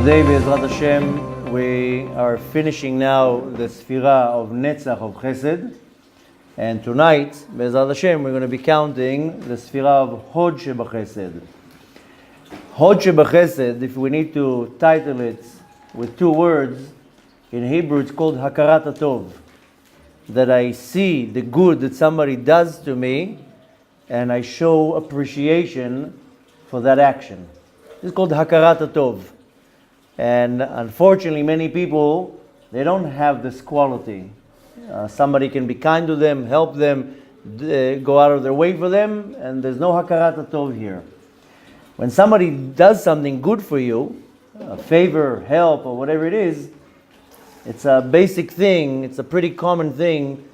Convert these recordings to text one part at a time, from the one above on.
Today, Be'ezrat Hashem, we are finishing now the Sfira of Netzach of Chesed. And tonight, Be'ezrat Hashem, we're going to be counting the Sfira of Hod Shebachesed. Hod Shebachesed, if we need to title it with two words, in Hebrew it's called Hakarat HaTov. That I see the good that somebody does to me, and I show appreciation for that action. It's called Hakarat HaTov. And unfortunately, many people, they don't have this quality. Somebody can be kind to them, help them, go out of their way for them, and there's no Hakarat HaTov here. When somebody does something good for you, a favor, help, or whatever it is, it's a basic thing, it's a pretty common thing,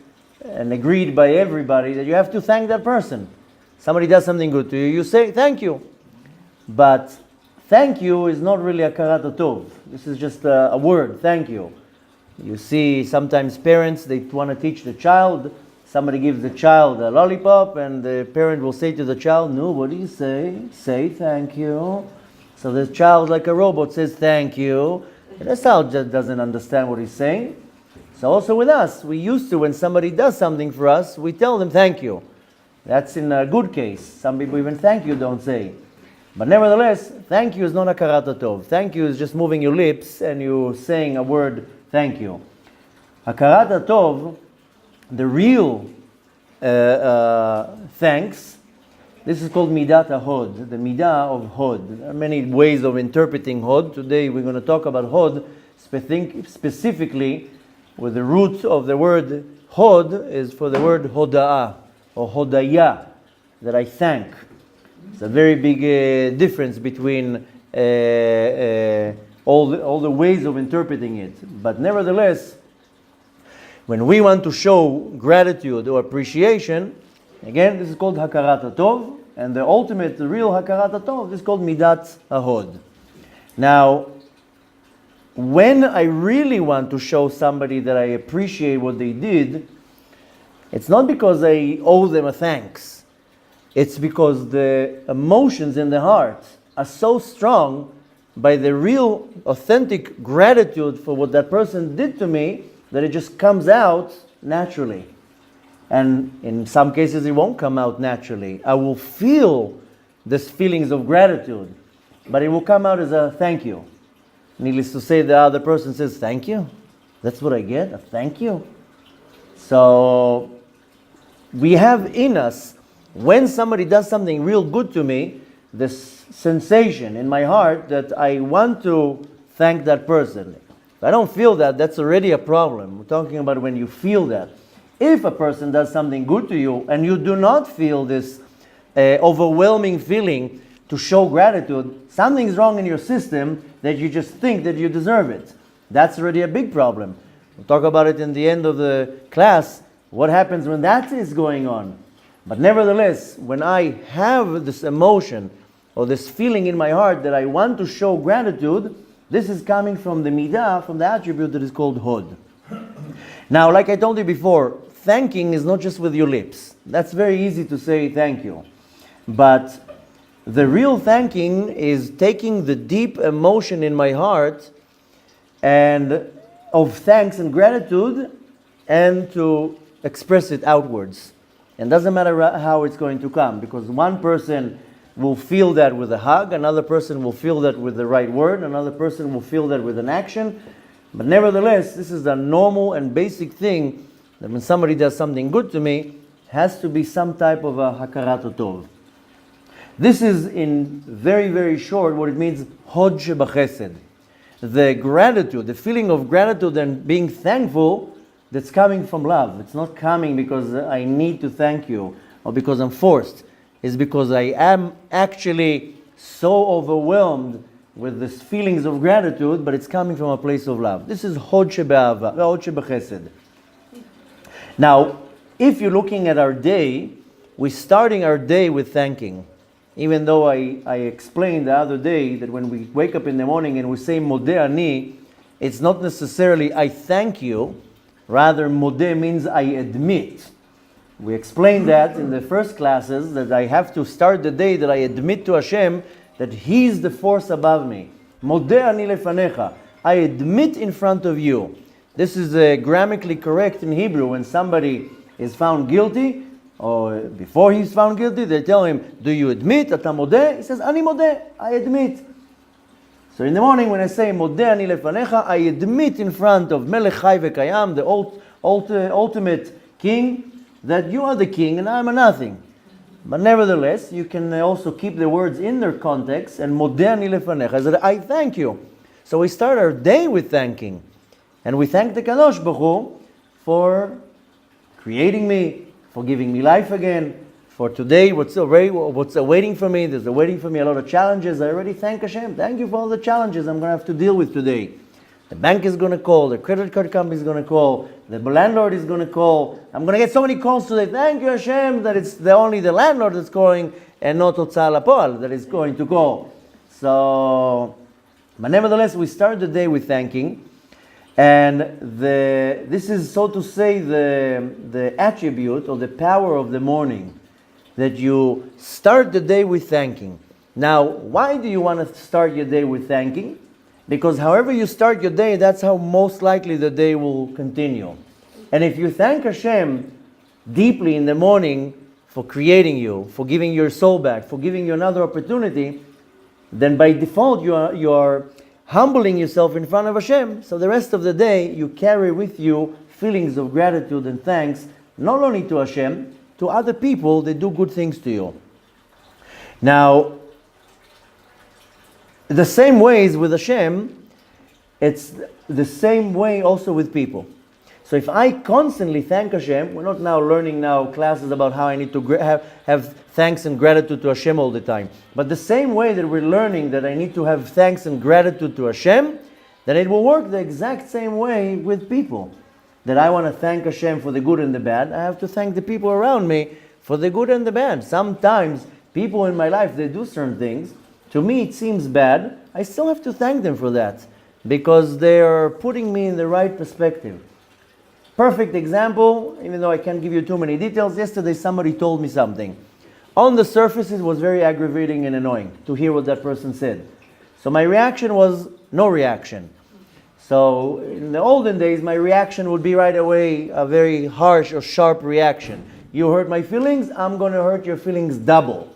and agreed by everybody that you have to thank that person. Somebody does something good to you, you say thank you. But thank you is not really Hakarat HaTov. This is just a word, thank you. You see sometimes parents, they want to teach the child, somebody gives the child a lollipop and the parent will say to the child, no, what do you say? Say thank you. So the child, like a robot, says thank you. And the child just doesn't understand what he's saying. So also with us, we used to, when somebody does something for us, we tell them thank you. That's in a good case. Some people even thank you don't say. But nevertheless, thank you is not Hakarat HaTov. Thank you is just moving your lips and you saying a word, thank you. Hakarat HaTov, the real thanks, this is called Midat HaHod, the Midah of Hod. There are many ways of interpreting Hod. Today we're going to talk about Hod specifically with the root of the word Hod is for the word Hoda'ah or Hodaya, that I thank. It's a very big difference between all the ways of interpreting it. But nevertheless, when we want to show gratitude or appreciation, again, this is called Hakarat HaTov, and the ultimate, the real Hakarat HaTov is called Midat HaHod. Now, when I really want to show somebody that I appreciate what they did, it's not because I owe them a thanks. It's because the emotions in the heart are so strong by the real, authentic gratitude for what that person did to me that it just comes out naturally. And in some cases it won't come out naturally. I will feel these feelings of gratitude, but it will come out as a thank you. Needless to say, the other person says, thank you? That's what I get? A thank you? So we have in us, when somebody does something real good to me, this sensation in my heart that I want to thank that person. If I don't feel that, that's already a problem. We're talking about when you feel that. If a person does something good to you and you do not feel this overwhelming feeling to show gratitude, something's wrong in your system that you just think that you deserve it. That's already a big problem. We'll talk about it in the end of the class, what happens when that is going on. But nevertheless, when I have this emotion or this feeling in my heart that I want to show gratitude, this is coming from the midah, from the attribute that is called Hod. Now, like I told you before, thanking is not just with your lips. That's very easy to say thank you. But the real thanking is taking the deep emotion in my heart and of thanks and gratitude and to express it outwards. And doesn't matter how it's going to come, because one person will feel that with a hug, another person will feel that with the right word, another person will feel that with an action. But nevertheless, this is a normal and basic thing that when somebody does something good to me, has to be some type of a Hakarat HaTov. This is in very, very short what it means, Hod Shebachesed. The gratitude, the feeling of gratitude and being thankful that's coming from love. It's not coming because I need to thank you or because I'm forced. It's because I am actually so overwhelmed with these feelings of gratitude, but it's coming from a place of love. This is Hod Shebe'ava, Hod Shebachesed. Now, if you're looking at our day, we're starting our day with thanking. Even though I explained the other day that when we wake up in the morning and we say Modeh Ani, it's not necessarily I thank you. Rather, Modeh means I admit. We explained that in the first classes, that I have to start the day that I admit to Hashem that He's the force above me. Modeh ani lefanecha. I admit in front of you. This is grammatically correct in Hebrew. When somebody is found guilty, or before he's found guilty, they tell him, do you admit? Ata modeh? He says, ani modeh, I admit. So in the morning when I say, modeh ani lefanecha, I admit in front of Melech Chai v'Kayam, the ultimate king, that you are the king and I am a nothing. But nevertheless, you can also keep the words in their context, and modeh ani lefanecha, that I thank you. So we start our day with thanking. And we thank the Kadosh Baruch Hu for creating me, for giving me life again, for today, what's awaiting for me. There's awaiting for me a lot of challenges. I already thank Hashem. Thank you for all the challenges I'm going to have to deal with today. The bank is going to call, the credit card company is going to call, the landlord is going to call. I'm going to get so many calls today. Thank you, Hashem, that it's only the landlord that's calling and not Hotzah Lapol that is going to call. So, but nevertheless, we start the day with thanking. And this is, so to say, the attribute or the power of the morning, that you start the day with thanking. Now, why do you want to start your day with thanking? Because however you start your day, that's how most likely the day will continue. And if you thank Hashem deeply in the morning for creating you, for giving your soul back, for giving you another opportunity, then by default you are humbling yourself in front of Hashem. So the rest of the day you carry with you feelings of gratitude and thanks, not only to Hashem, to other people that do good things to you. Now, the same ways with Hashem, it's the same way also with people. So if I constantly thank Hashem, we're not now learning classes about how I need to have thanks and gratitude to Hashem all the time. But the same way that we're learning that I need to have thanks and gratitude to Hashem, then it will work the exact same way with people. That I want to thank Hashem for the good and the bad, I have to thank the people around me for the good and the bad. Sometimes people in my life, they do certain things. To me it seems bad. I still have to thank them for that, because they are putting me in the right perspective. Perfect example, even though I can't give you too many details. Yesterday somebody told me something. On the surface it was very aggravating and annoying to hear what that person said. So my reaction was no reaction. So in the olden days my reaction would be right away a very harsh or sharp reaction. You hurt my feelings, I'm going to hurt your feelings double.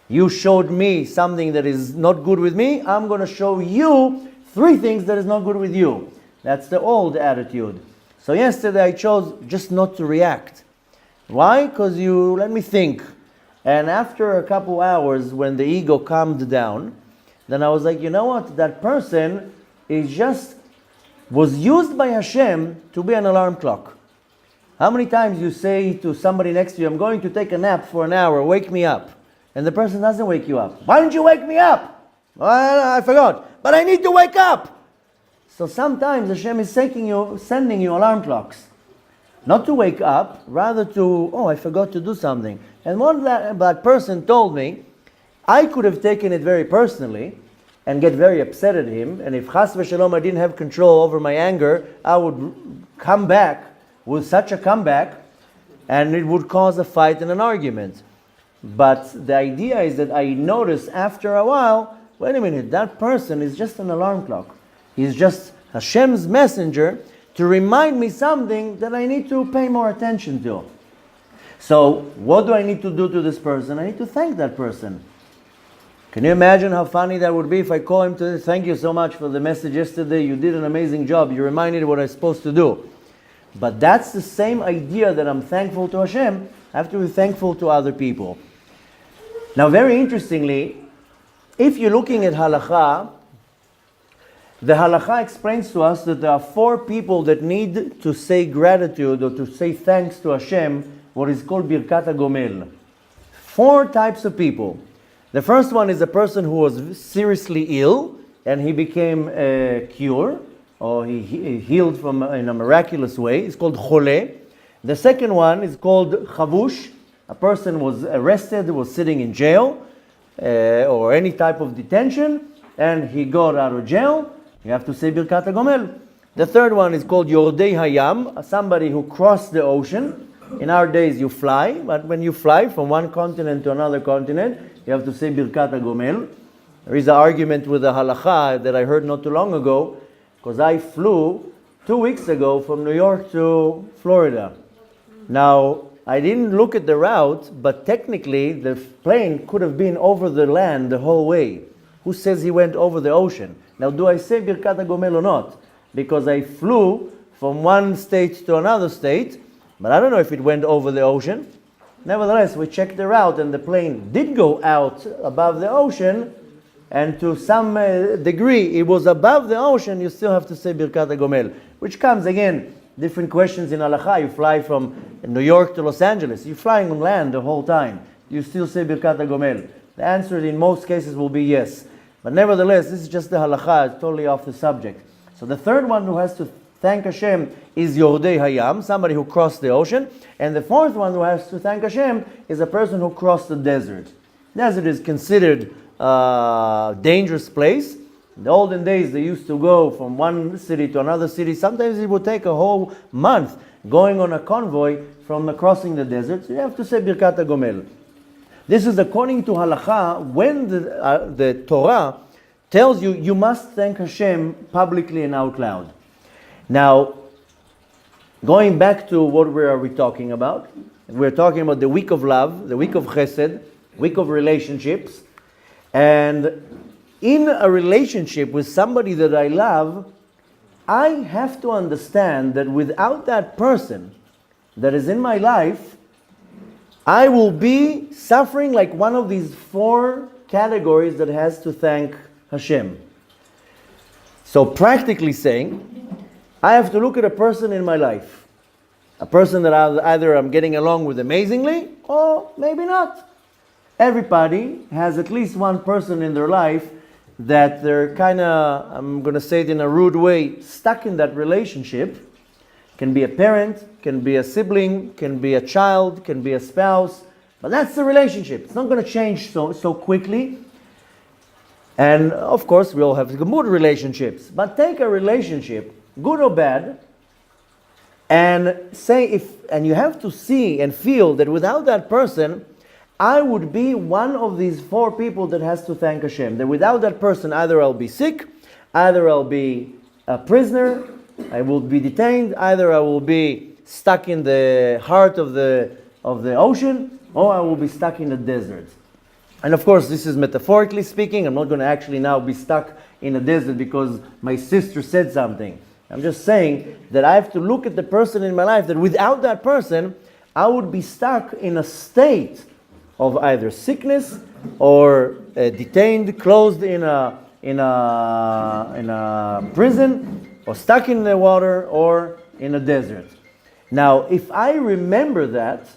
You showed me something that is not good with me, I'm going to show you 3 things that is not good with you. That's the old attitude. So yesterday I chose just not to react. Why? Because you let me think. And after a couple hours, when the ego calmed down, then I was like, you know what? That person was used by Hashem to be an alarm clock. How many times you say to somebody next to you, I'm going to take a nap for an hour, wake me up. And the person doesn't wake you up. Why didn't you wake me up? Well, I forgot. But I need to wake up. So sometimes Hashem is sending you alarm clocks. Not to wake up, rather to, I forgot to do something. And what that person told me, I could have taken it very personally and get very upset at him. And if Chas v'Shalom I didn't have control over my anger, I would come back with such a comeback, and it would cause a fight and an argument. But the idea is that I notice after a while, wait a minute, that person is just an alarm clock. He's just Hashem's messenger to remind me something that I need to pay more attention to. So what do I need to do to this person? I need to thank that person. Can you imagine how funny that would be if I call him to thank you so much for the message yesterday. You did an amazing job. You reminded me what I'm supposed to do. But that's the same idea that I'm thankful to Hashem. I have to be thankful to other people. Now, very interestingly, if you're looking at halakha, the halakha explains to us that there are 4 people that need to say gratitude or to say thanks to Hashem, what is called Birkat HaGomel. 4 types of people. The first one is a person who was seriously ill and he became cured, or he healed in a miraculous way. It's called Chole. The second one is called Chavush. A person was arrested, was sitting in jail or any type of detention, and he got out of jail. You have to say Birkat HaGomel. The third one is called Yordei Hayam, somebody who crossed the ocean. In our days you fly, but when you fly from one continent to another continent, you have to say Birkat HaGomel. There is an argument with the halakha that I heard not too long ago, because I flew 2 weeks ago from New York to Florida. Now, I didn't look at the route, but technically the plane could have been over the land the whole way. Who says he went over the ocean? Now, do I say Birkat HaGomel or not? Because I flew from one state to another state, but I don't know if it went over the ocean. Nevertheless, we checked the route and the plane did go out above the ocean, and to some degree it was above the ocean. You still have to say Birkat HaGomel, which comes again, different questions in halakha. You fly from New York to Los Angeles, you're flying on land the whole time. You still say Birkat HaGomel? The answer in most cases will be yes. But nevertheless, this is just the halakha, it's totally off the subject. So the third one who has to thank Hashem is Yordei Hayam, somebody who crossed the ocean. And the fourth one who has to thank Hashem is a person who crossed the desert. Desert is considered a dangerous place. In the olden days, they used to go from one city to another city. Sometimes it would take a whole month going on a convoy from crossing the desert. So you have to say Birkat HaGomel. This is according to halakha, when the Torah tells you, you must thank Hashem publicly and out loud. Now, going back to what we are talking about, we're talking about the week of love, the week of chesed, week of relationships. And in a relationship with somebody that I love, I have to understand that without that person that is in my life, I will be suffering like one of these four categories that has to thank Hashem. So practically saying, I have to look at a person in my life. A person that either I'm getting along with amazingly, or maybe not. Everybody has at least one person in their life that they're kind of, I'm going to say it in a rude way, stuck in that relationship. Can be a parent, can be a sibling, can be a child, can be a spouse. But that's the relationship. It's not going to change so quickly. And of course, we all have good relationships. But take a relationship, good or bad, and say and you have to see and feel that without that person, I would be one of these four people that has to thank Hashem. That without that person, either I'll be sick, either I'll be a prisoner, I will be detained, either I will be stuck in the heart of the ocean, or I will be stuck in the desert. And of course, this is metaphorically speaking. I'm not going to actually now be stuck in a desert because my sister said something. I'm just saying that I have to look at the person in my life, that without that person, I would be stuck in a state of either sickness or detained, closed in a prison, or stuck in the water, or in a desert. Now, if I remember that,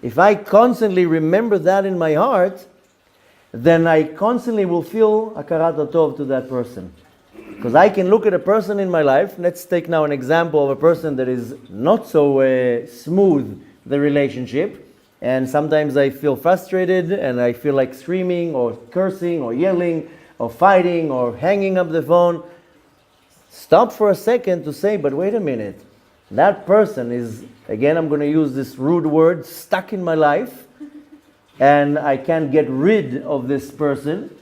if I constantly remember that in my heart, then I constantly will feel hakarat hatov to that person. Because I can look at a person in my life. Let's take now an example of a person that is not so smooth, the relationship. And sometimes I feel frustrated and I feel like screaming or cursing or yelling or fighting or hanging up the phone. Stop for a second to say, but wait a minute. That person is, again, I'm going to use this rude word, stuck in my life. And I can't get rid of this person.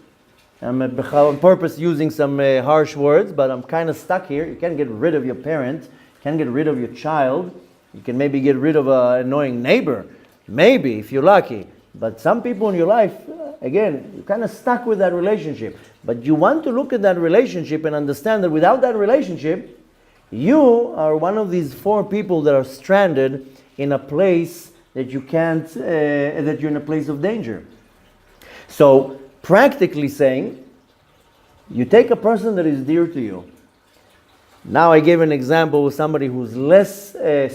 I'm on purpose using some harsh words, but I'm kind of stuck here. You can't get rid of your parent. You can't get rid of your child. You can maybe get rid of an annoying neighbor. Maybe, if you're lucky. But some people in your life, again, you're kind of stuck with that relationship. But you want to look at that relationship and understand that without that relationship, you are one of these four people that are stranded in a place that you can't, that you're in a place of danger. So, practically saying, you take a person that is dear to you. Now I gave an example with somebody who's less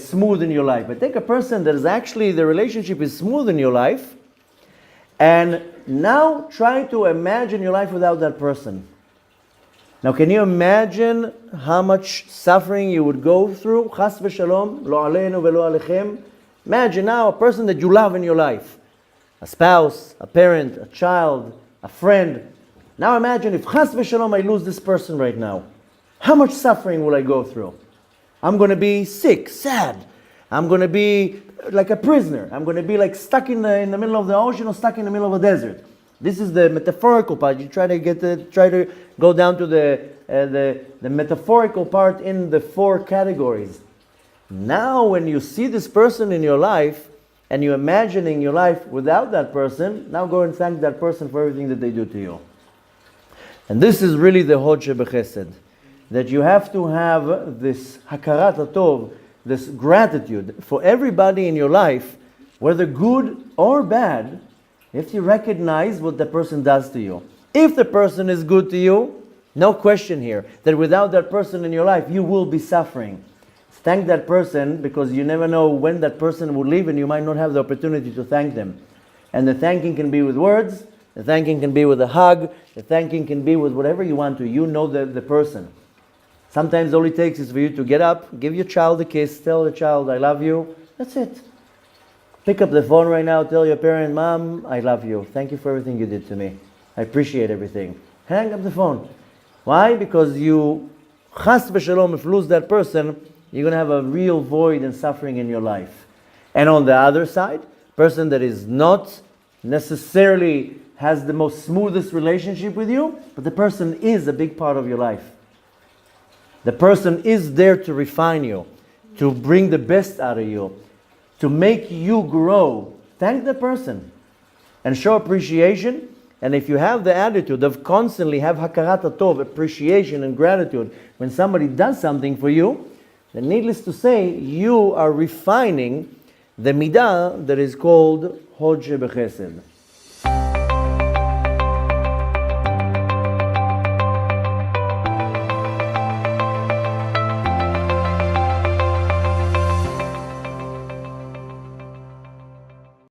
smooth in your life. But take a person that is actually, the relationship is smooth in your life, and now try to imagine your life without that person. Now can you imagine how much suffering you would go through? Chas v'shalom, lo aleinu v'lo alechem. Imagine now a person that you love in your life. A spouse, a parent, a child, a friend. Now imagine if chas v'shalom I lose this person right now. How much suffering will I go through? I'm going to be sick, sad. I'm going to be like a prisoner. I'm going to be like stuck in the middle of the ocean or stuck in the middle of a desert. This is the metaphorical part. You try to go down to the metaphorical part in the 4 categories. Now, when you see this person in your life, and you're imagining your life without that person, now go and thank that person for everything that they do to you. And this is really the Hod Shebechesed, that you have to have this hakarat hatov, this gratitude for everybody in your life, whether good or bad. If you recognize what the person does to you. If the person is good to you, no question here, that without that person in your life, you will be suffering. Thank that person, because you never know when that person will leave and you might not have the opportunity to thank them. And the thanking can be with words, the thanking can be with a hug, the thanking can be with whatever you want to. You know the person. Sometimes all it takes is for you to get up, give your child a kiss, tell the child, I love you. That's it. Pick up the phone right now, tell your parent, Mom, I love you. Thank you for everything you did to me. I appreciate everything. Hang up the phone. Why? Because you, chas v'shalom, if you lose that person, you're going to have a real void and suffering in your life. And on the other side, person that is not necessarily has the most smoothest relationship with you, but the person is a big part of your life. The person is there to refine you, to bring the best out of you, to make you grow. Thank the person and show appreciation. And if you have the attitude of constantly have hakarat hatov, appreciation and gratitude, when somebody does something for you, then needless to say, you are refining the midah that is called Hod Shebechesed.